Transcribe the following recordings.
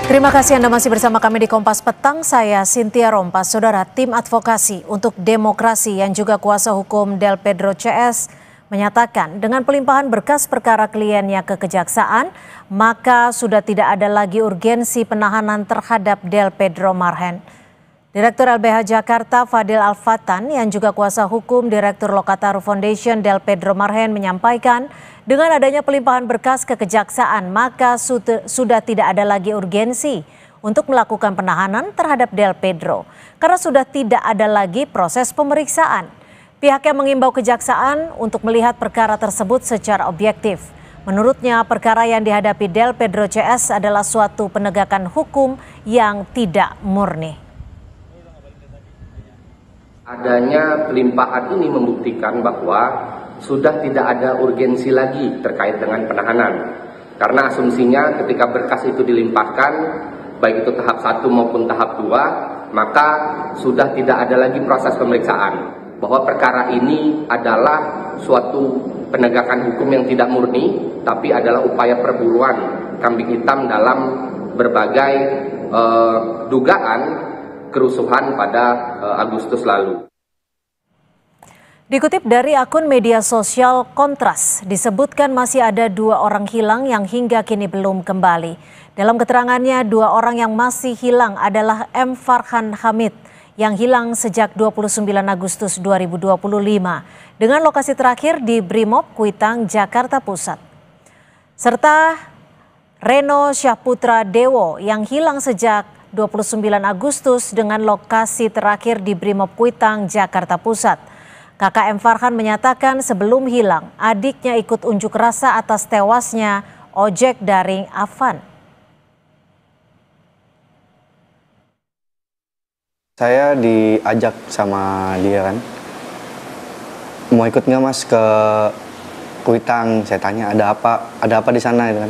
Terima kasih Anda masih bersama kami di Kompas Petang. Saya Cynthia Rompas. Saudara, tim advokasi untuk demokrasi yang juga kuasa hukum Del Pedro CS menyatakan dengan pelimpahan berkas perkara kliennya ke kejaksaan, maka sudah tidak ada lagi urgensi penahanan terhadap Del Pedro Marhen. Direktur LBH Jakarta Fadil Alfatan yang juga kuasa hukum Direktur Lokataru Foundation Del Pedro Marhen menyampaikan dengan adanya pelimpahan berkas ke kejaksaan maka sudah tidak ada lagi urgensi untuk melakukan penahanan terhadap Del Pedro karena sudah tidak ada lagi proses pemeriksaan. Pihaknya mengimbau kejaksaan untuk melihat perkara tersebut secara objektif. Menurutnya perkara yang dihadapi Del Pedro CS adalah suatu penegakan hukum yang tidak murni. Adanya pelimpahan ini membuktikan bahwa sudah tidak ada urgensi lagi terkait dengan penahanan. Karena asumsinya ketika berkas itu dilimpahkan, baik itu tahap 1 maupun tahap 2, maka sudah tidak ada lagi proses pemeriksaan. Bahwa perkara ini adalah suatu penegakan hukum yang tidak murni, tapi adalah upaya perburuan kambing hitam dalam berbagai dugaan kerusuhan pada Agustus lalu. Dikutip dari akun media sosial Kontras, disebutkan masih ada 2 orang hilang yang hingga kini belum kembali. Dalam keterangannya, 2 orang yang masih hilang adalah M. Farhan Hamid yang hilang sejak 29 Agustus 2025 dengan lokasi terakhir di Brimob Kuitang, Jakarta Pusat. Serta Reno Syahputra Dewo yang hilang sejak 29 Agustus dengan lokasi terakhir di Brimob Kuitang, Jakarta Pusat. Kakak M. Farhan menyatakan sebelum hilang, adiknya ikut unjuk rasa atas tewasnya ojek daring Afan. Saya diajak sama dia kan, mau ikut nggak mas ke Kuitang? Saya tanya ada apa di sana kan?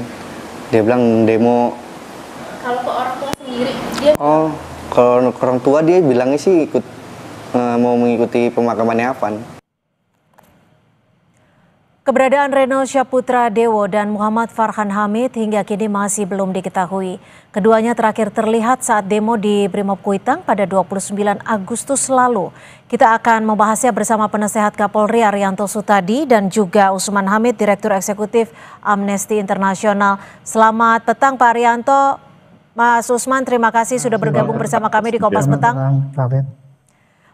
Dia bilang demo. Kalau ke orang tua sendiri, dia kalau ke orang tua dia bilangnya sih ikut mau mengikuti pemakamannya Afan. Keberadaan Reno Syahputra Dewo dan Muhammad Farhan Hamid hingga kini masih belum diketahui. Keduanya terakhir terlihat saat demo di Brimob Kuitang pada 29 Agustus lalu. Kita akan membahasnya bersama penasehat Kapolri Arianto Sutadi dan juga Usman Hamid, Direktur Eksekutif Amnesty International. Selamat petang Pak Arianto. Mas Usman, terima kasih sudah bergabung bersama kami di Kompas Petang.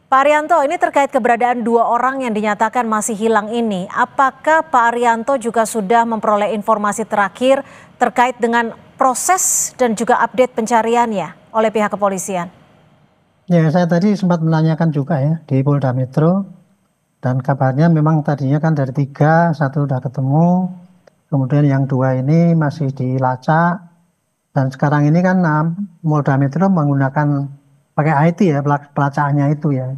Pak Arianto, ini terkait keberadaan 2 orang yang dinyatakan masih hilang ini. Apakah Pak Arianto juga sudah memperoleh informasi terakhir terkait dengan proses dan juga update pencariannya oleh pihak kepolisian? Ya, saya tadi sempat menanyakan juga ya di Polda Metro. Dan kabarnya memang tadinya kan dari 3, 1 udah ketemu. Kemudian yang 2 ini masih dilacak. Dan sekarang ini kan Polda Metro menggunakan pakai IT ya, pelacakannya itu ya.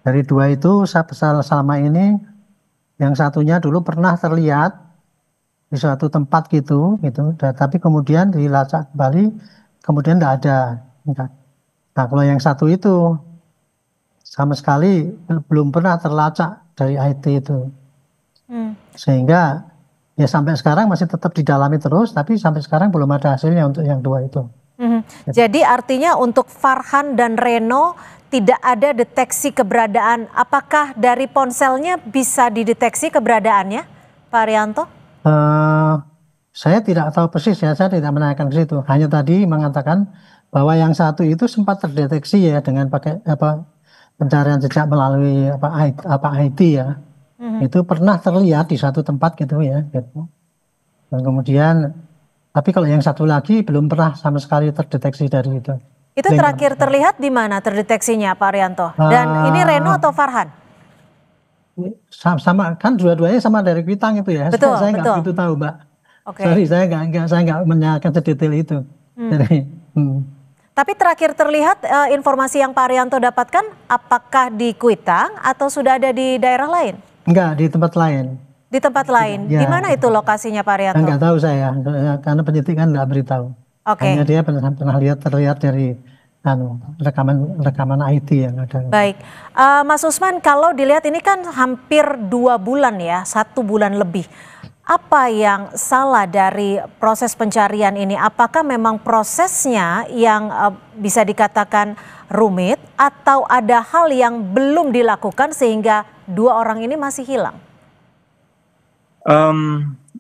Dari 2 itu selama ini yang satunya dulu pernah terlihat di suatu tempat gitu. Tapi kemudian dilacak kembali, kemudian tidak ada. Nah kalau yang satu itu sama sekali belum pernah terlacak dari IT itu. Sehingga ya sampai sekarang masih tetap didalami terus, tapi sampai sekarang belum ada hasilnya untuk yang 2 itu. Jadi artinya untuk Farhan dan Reno tidak ada deteksi keberadaan. Apakah dari ponselnya bisa dideteksi keberadaannya, Pak Arianto? Saya tidak tahu persis ya, saya tidak menanyakan ke situ. Hanya tadi mengatakan bahwa yang satu itu sempat terdeteksi ya dengan pakai pencarian jejak melalui IT ya. Itu pernah terlihat di satu tempat gitu ya. Gitu. Dan kemudian, tapi kalau yang satu lagi belum pernah sama sekali terdeteksi dari itu. Itu terakhir terlihat di mana terdeteksinya Pak Arianto? Dan ini Reno atau Farhan? Sama kan dua-duanya sama dari Kuitang itu ya. Betul, saya nggak begitu tahu, Mbak. Okay. Sorry, saya nggak menanyakan sedetail itu. Tapi terakhir terlihat informasi yang Pak Arianto dapatkan apakah di Kuitang atau sudah ada di daerah lain? Enggak, di tempat lain. Di tempat lain. Ya. Di mana itu lokasinya Pak Arianto? Enggak tahu saya, karena penyidik kan nggak beritahu. Oke. Hanya dia pernah terlihat dari rekaman IT yang ada. Baik, Mas Usman, kalau dilihat ini kan hampir 2 bulan ya, 1 bulan lebih. Apa yang salah dari proses pencarian ini? Apakah memang prosesnya yang bisa dikatakan rumit atau ada hal yang belum dilakukan sehingga dua orang ini masih hilang?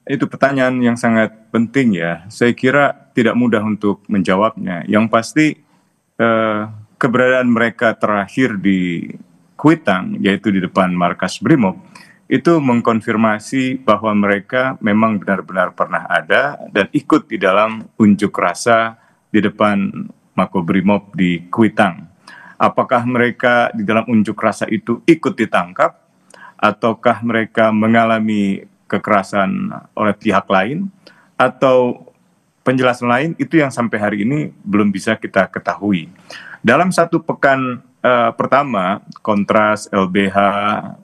Itu pertanyaan yang sangat penting ya. Saya kira tidak mudah untuk menjawabnya. Yang pasti keberadaan mereka terakhir di Kuitang, yaitu di depan markas Brimob, itu mengkonfirmasi bahwa mereka memang benar-benar pernah ada dan ikut di dalam unjuk rasa di depan Makobrimob di Kuitang. Apakah mereka di dalam unjuk rasa itu ikut ditangkap, ataukah mereka mengalami kekerasan oleh pihak lain, atau penjelasan lain, itu yang sampai hari ini belum bisa kita ketahui. Dalam satu pekan pertama, Kontras, LBH,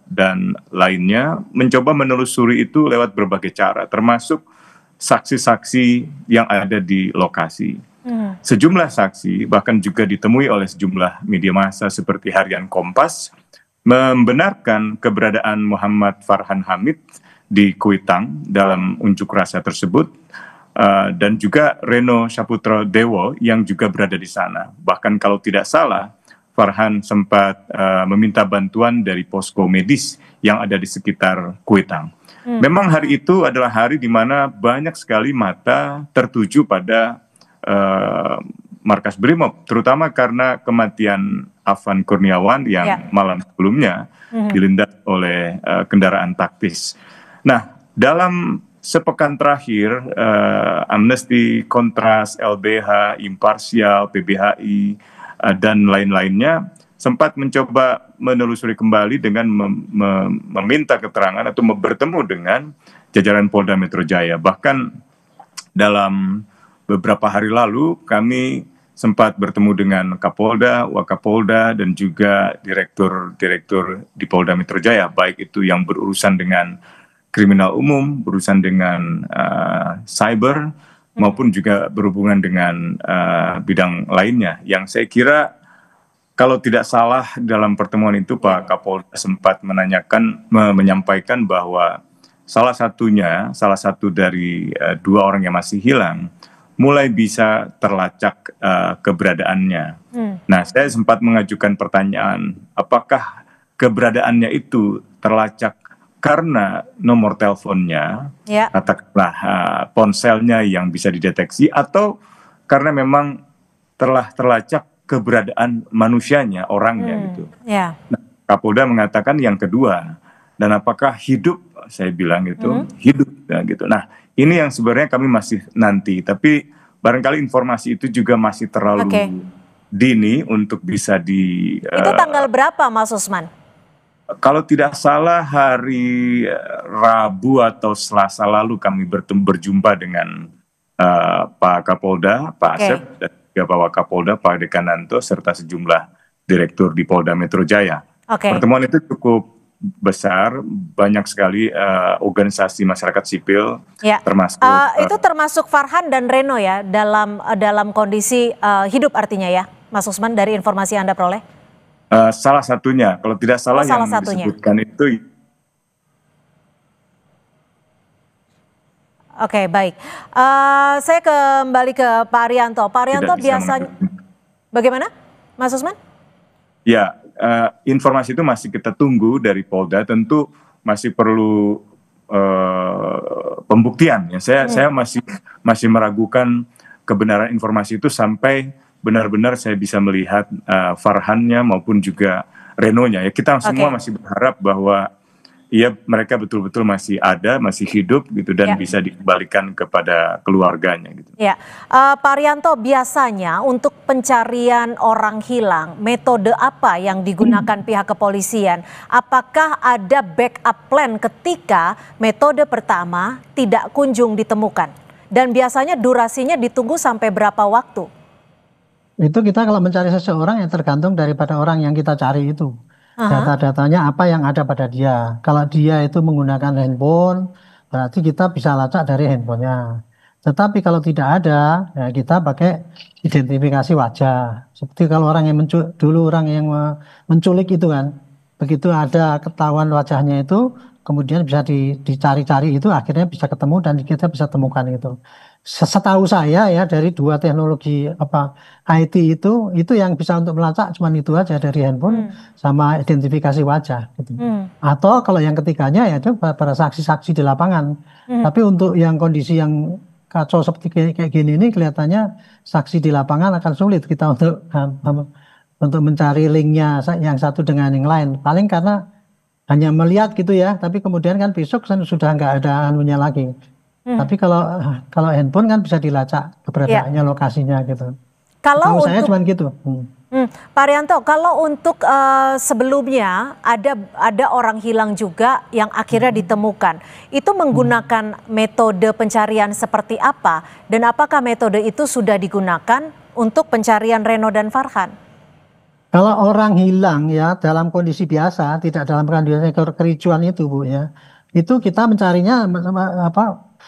dan lainnya mencoba menelusuri itu lewat berbagai cara, termasuk saksi-saksi yang ada di lokasi. Sejumlah saksi bahkan juga ditemui oleh sejumlah media massa seperti Harian Kompas membenarkan keberadaan Muhammad Farhan Hamid di Kuitang dalam unjuk rasa tersebut, dan juga Reno Saputra Dewo yang juga berada di sana. Bahkan kalau tidak salah, Farhan sempat meminta bantuan dari posko medis yang ada di sekitar Kuitang. Memang hari itu adalah hari di mana banyak sekali mata tertuju pada markas Brimob, terutama karena kematian Afan Kurniawan yang malam sebelumnya dilindas oleh kendaraan taktis. Nah, dalam sepekan terakhir, Amnesty, Kontras, LBH, Imparsial, PBHI, dan lain-lainnya sempat mencoba menelusuri kembali dengan meminta keterangan atau bertemu dengan jajaran Polda Metro Jaya. Bahkan dalam beberapa hari lalu kami sempat bertemu dengan Kapolda, Wakapolda, dan juga direktur-direktur di Polda Metro Jaya, baik itu yang berurusan dengan kriminal umum, berurusan dengan cyber, maupun juga berhubungan dengan bidang lainnya. Yang saya kira kalau tidak salah dalam pertemuan itu Pak Kapolda sempat menyampaikan bahwa salah satu dari dua orang yang masih hilang mulai bisa terlacak keberadaannya. Nah, saya sempat mengajukan pertanyaan, apakah keberadaannya itu terlacak karena nomor teleponnya, katakanlah ponselnya yang bisa dideteksi, atau karena memang telah terlacak keberadaan manusianya, orangnya gitu. Nah, Kapolda mengatakan yang kedua, dan apakah hidup? Saya bilang itu hidup, ya, gitu. Nah, ini yang sebenarnya kami masih nanti, tapi barangkali informasi itu juga masih terlalu dini untuk bisa Itu tanggal berapa, Mas Usman? Kalau tidak salah hari Rabu atau Selasa lalu kami berjumpa dengan Pak Kapolda, Pak Asep, dan juga Pak Wakapolda, Pak Dekananto, serta sejumlah direktur di Polda Metro Jaya. Pertemuan itu cukup besar, banyak sekali organisasi masyarakat sipil, termasuk itu termasuk Farhan dan Reno ya, dalam kondisi hidup artinya ya, Mas Usman, dari informasi yang Anda peroleh? Salah satunya, kalau tidak salah yang disebutkan itu. Oke, baik. Saya kembali ke Pak Arianto. Pak Arianto biasanya, bagaimana, Mas Usman? Ya, informasi itu masih kita tunggu dari Polda. Tentu masih perlu pembuktian. Ya, saya masih meragukan kebenaran informasi itu sampai benar-benar saya bisa melihat Farhannya maupun juga Renonya. Ya, kita semua masih berharap bahwa mereka betul-betul masih ada, masih hidup gitu, dan bisa dikembalikan kepada keluarganya gitu. Pak Arianto, biasanya untuk pencarian orang hilang, metode apa yang digunakan pihak kepolisian? Apakah ada backup plan ketika metode pertama tidak kunjung ditemukan? Dan biasanya durasinya ditunggu sampai berapa waktu? Itu kita kalau mencari seseorang yang tergantung daripada orang yang kita cari itu. Data-datanya apa yang ada pada dia. Kalau dia itu menggunakan handphone, berarti kita bisa lacak dari handphonenya. Tetapi kalau tidak ada, ya kita pakai identifikasi wajah. Seperti kalau orang yang dulu orang yang menculik itu kan, begitu ada ketahuan wajahnya itu, kemudian bisa dicari-cari itu, akhirnya bisa ketemu dan kita bisa temukan itu. Setahu saya ya dari dua teknologi IT itu yang bisa untuk melacak cuma itu aja dari handphone sama identifikasi wajah gitu. Atau kalau yang ketiganya ya itu para saksi-saksi di lapangan. Tapi untuk yang kondisi yang kacau seperti kayak gini ini kelihatannya saksi di lapangan akan sulit kita untuk mencari linknya yang satu dengan yang lain. Paling karena hanya melihat gitu ya, tapi kemudian kan besok sudah nggak ada anunya lagi. Tapi kalau handphone kan bisa dilacak keberadaannya, lokasinya gitu. Kalau untuk saya cuma gitu. Pak Arianto, kalau untuk sebelumnya ada orang hilang juga yang akhirnya ditemukan, itu menggunakan metode pencarian seperti apa? Dan apakah metode itu sudah digunakan untuk pencarian Reno dan Farhan? Kalau orang hilang ya dalam kondisi biasa, tidak dalam kondisi kericuan itu Bu ya, itu kita mencarinya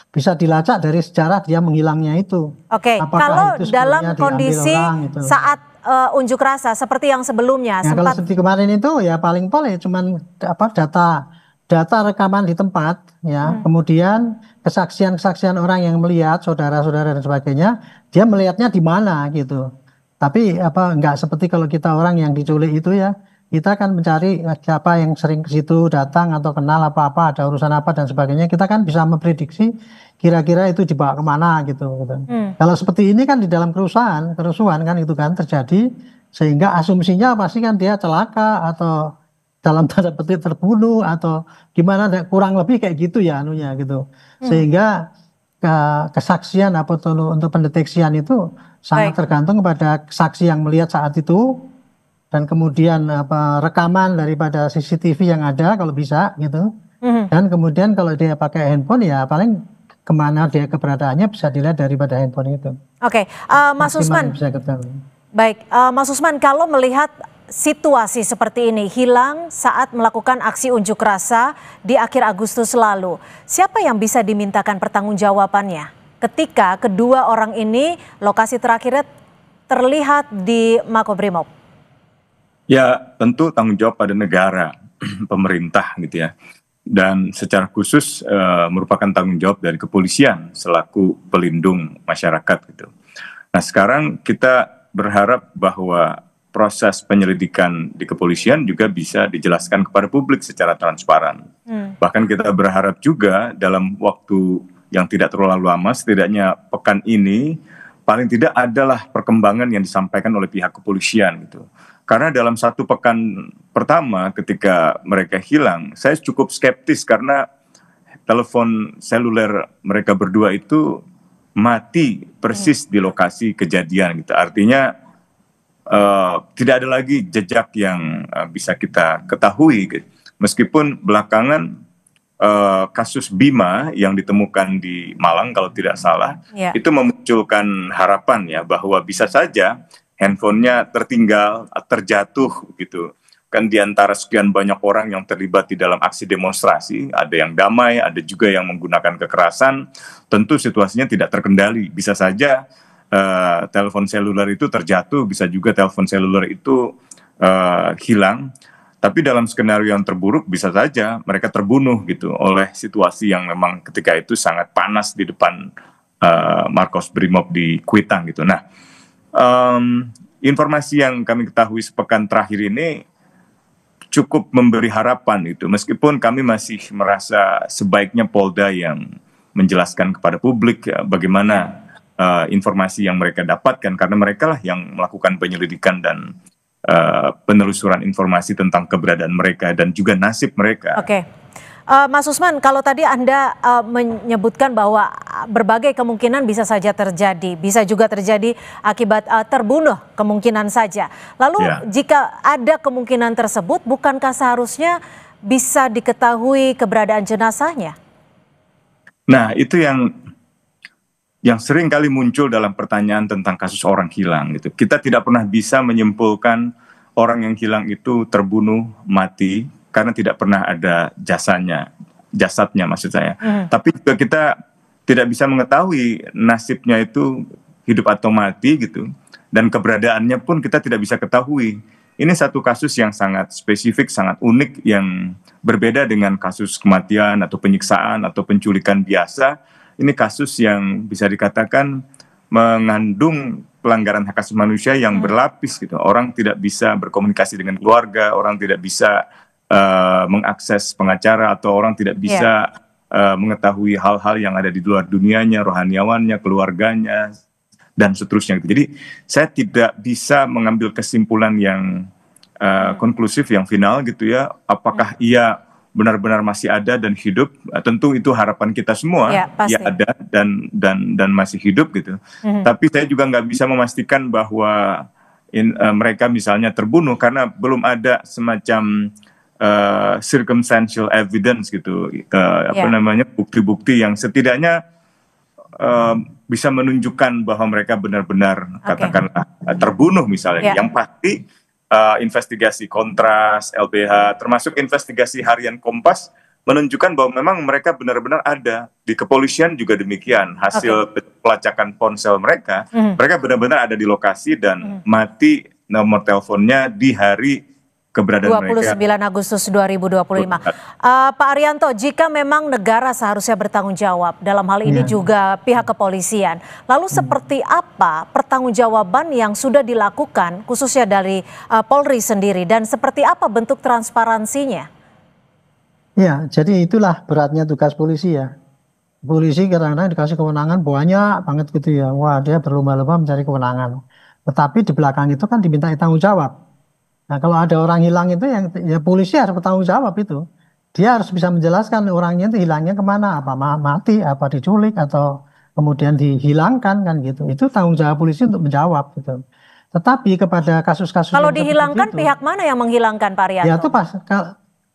bisa dilacak dari sejarah dia menghilangnya itu. Oke, kalau dalam kondisi gitu. Saat unjuk rasa seperti yang sebelumnya, kalau seperti kemarin itu ya paling cuman data rekaman di tempat ya, kemudian kesaksian orang yang melihat, saudara-saudara dan sebagainya, dia melihatnya di mana gitu. Tapi nggak seperti kalau kita orang yang diculik itu ya, kita kan mencari siapa yang sering ke situ datang atau kenal apa-apa, ada urusan apa dan sebagainya. Kita kan bisa memprediksi kira-kira itu dibawa kemana gitu. Kalau seperti ini kan di dalam kerusuhan kan itu kan terjadi, sehingga asumsinya pasti kan dia celaka atau dalam tanda petik terbunuh atau gimana, kurang lebih kayak gitu ya anunya gitu. Sehingga kesaksian untuk pendeteksian itu sangat tergantung kepada saksi yang melihat saat itu. Dan kemudian rekaman daripada CCTV yang ada kalau bisa gitu. Dan kemudian kalau dia pakai handphone ya paling kemana dia keberadaannya bisa dilihat daripada handphone itu. Oke, Mas Usman. Baik, Mas Usman, kalau melihat situasi seperti ini, hilang saat melakukan aksi unjuk rasa di akhir Agustus lalu, siapa yang bisa dimintakan pertanggungjawabannya ketika kedua orang ini lokasi terakhirnya terlihat di Makobrimob? Ya tentu tanggung jawab pada negara, pemerintah gitu ya. Dan secara khusus merupakan tanggung jawab dari kepolisian selaku pelindung masyarakat gitu. Nah sekarang kita berharap bahwa proses penyelidikan di kepolisian juga bisa dijelaskan kepada publik secara transparan. Bahkan kita berharap juga dalam waktu yang tidak terlalu lama, setidaknya pekan ini, paling tidak adalah perkembangan yang disampaikan oleh pihak kepolisian gitu. Karena dalam satu pekan pertama ketika mereka hilang, saya cukup skeptis karena telepon seluler mereka berdua itu mati persis di lokasi kejadian gitu. Artinya tidak ada lagi jejak yang bisa kita ketahui gitu. Meskipun belakangan kasus Bima yang ditemukan di Malang kalau tidak salah, itu memunculkan harapan ya bahwa bisa saja handphonenya tertinggal, terjatuh gitu. Kan di antara sekian banyak orang yang terlibat di dalam aksi demonstrasi, ada yang damai, ada juga yang menggunakan kekerasan, tentu situasinya tidak terkendali. Bisa saja telepon seluler itu terjatuh, bisa juga telepon seluler itu hilang. Tapi dalam skenario yang terburuk bisa saja mereka terbunuh gitu oleh situasi yang memang ketika itu sangat panas di depan Makobrimob di Kuitang gitu. Nah, informasi yang kami ketahui sepekan terakhir ini cukup memberi harapan itu, meskipun kami masih merasa sebaiknya Polda yang menjelaskan kepada publik bagaimana informasi yang mereka dapatkan, karena mereka lah yang melakukan penyelidikan dan penelusuran informasi tentang keberadaan mereka dan juga nasib mereka. Oke. Mas Usman, kalau tadi Anda menyebutkan bahwa berbagai kemungkinan bisa saja terjadi, bisa juga terjadi akibat terbunuh kemungkinan saja. Lalu jika ada kemungkinan tersebut, bukankah seharusnya bisa diketahui keberadaan jenazahnya? Nah, itu yang sering kali muncul dalam pertanyaan tentang kasus orang hilang gitu. Kita tidak pernah bisa menyimpulkan orang yang hilang itu terbunuh, mati, karena tidak pernah ada jasadnya maksud saya. Tapi juga kita tidak bisa mengetahui nasibnya itu hidup atau mati gitu. Dan keberadaannya pun kita tidak bisa ketahui. ini satu kasus yang sangat spesifik, sangat unik, yang berbeda dengan kasus kematian atau penyiksaan atau penculikan biasa. Ini kasus yang bisa dikatakan mengandung pelanggaran hak asasi manusia yang berlapis gitu. Orang tidak bisa berkomunikasi dengan keluarga, orang tidak bisa mengakses pengacara, atau orang tidak bisa mengetahui hal-hal yang ada di luar dunianya, rohaniawannya, keluarganya, dan seterusnya. Jadi saya tidak bisa mengambil kesimpulan yang konklusif, yang final gitu ya. Apakah ia benar-benar masih ada dan hidup? Tentu itu harapan kita semua, ia ada dan masih hidup gitu. Tapi saya juga nggak bisa memastikan bahwa mereka misalnya terbunuh, karena belum ada semacam circumstantial evidence gitu, bukti-bukti yang setidaknya bisa menunjukkan bahwa mereka benar-benar katakanlah terbunuh misalnya. Yang pasti investigasi Kontras, LBH, termasuk investigasi harian Kompas menunjukkan bahwa memang mereka benar-benar ada. Di kepolisian juga demikian, hasil pelacakan ponsel mereka, mereka benar-benar ada di lokasi dan mati nomor teleponnya di hari keberadaan 29 Agustus 2025. Pak Arianto, jika memang negara seharusnya bertanggung jawab, dalam hal ini juga pihak kepolisian, lalu seperti apa pertanggungjawaban yang sudah dilakukan khususnya dari Polri sendiri, dan seperti apa bentuk transparansinya? Ya, jadi itulah beratnya tugas polisi ya. Polisi kadang-kadang dikasih kewenangan banyak banget gitu ya. Wah, dia berlomba-lomba mencari kewenangan. Tetapi di belakang itu kan dimintai tanggung jawab. Nah, kalau ada orang hilang itu ya polisi harus bertanggung jawab itu. Dia harus bisa menjelaskan orangnya itu hilangnya kemana, apa mati, apa diculik, atau kemudian dihilangkan kan gitu. Itu tanggung jawab polisi untuk menjawab gitu. Tetapi kepada kasus-kasus kalau dihilangkan itu, pihak mana yang menghilangkan, Pak Arianto? Ya itu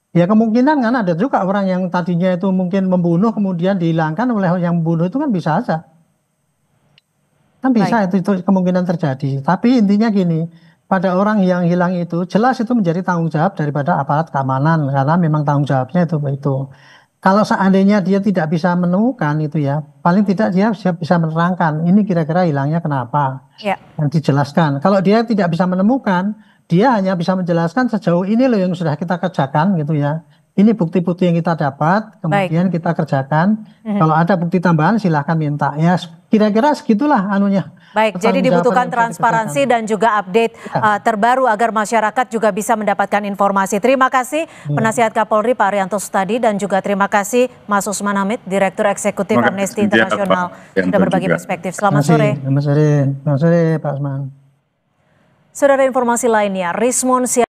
ya kemungkinan kan ada juga orang yang tadinya itu mungkin membunuh kemudian dihilangkan oleh yang membunuh, itu kan bisa aja. Kan bisa itu kemungkinan terjadi. Tapi intinya gini, pada orang yang hilang itu jelas itu menjadi tanggung jawab daripada aparat keamanan, karena memang tanggung jawabnya itu. Kalau seandainya dia tidak bisa menemukan itu ya, paling tidak dia bisa menerangkan ini kira-kira hilangnya kenapa, yang dijelaskan. Kalau dia tidak bisa menemukan, dia hanya bisa menjelaskan sejauh ini loh yang sudah kita kerjakan gitu ya. Ini bukti-bukti yang kita dapat, kemudian kita kerjakan. Kalau ada bukti tambahan silahkan minta. Ya kira-kira segitulah anunya. Baik, jadi dibutuhkan transparansi dan juga update terbaru agar masyarakat juga bisa mendapatkan informasi. Terima kasih Penasihat Kapolri Pak Arianto Sutadi, dan juga terima kasih Mas Usman Hamid, Direktur Eksekutif Amnesty International, sudah berbagi perspektif. Selamat sore. Selamat sore Pak Usman. Saudara, informasi lainnya, Rismon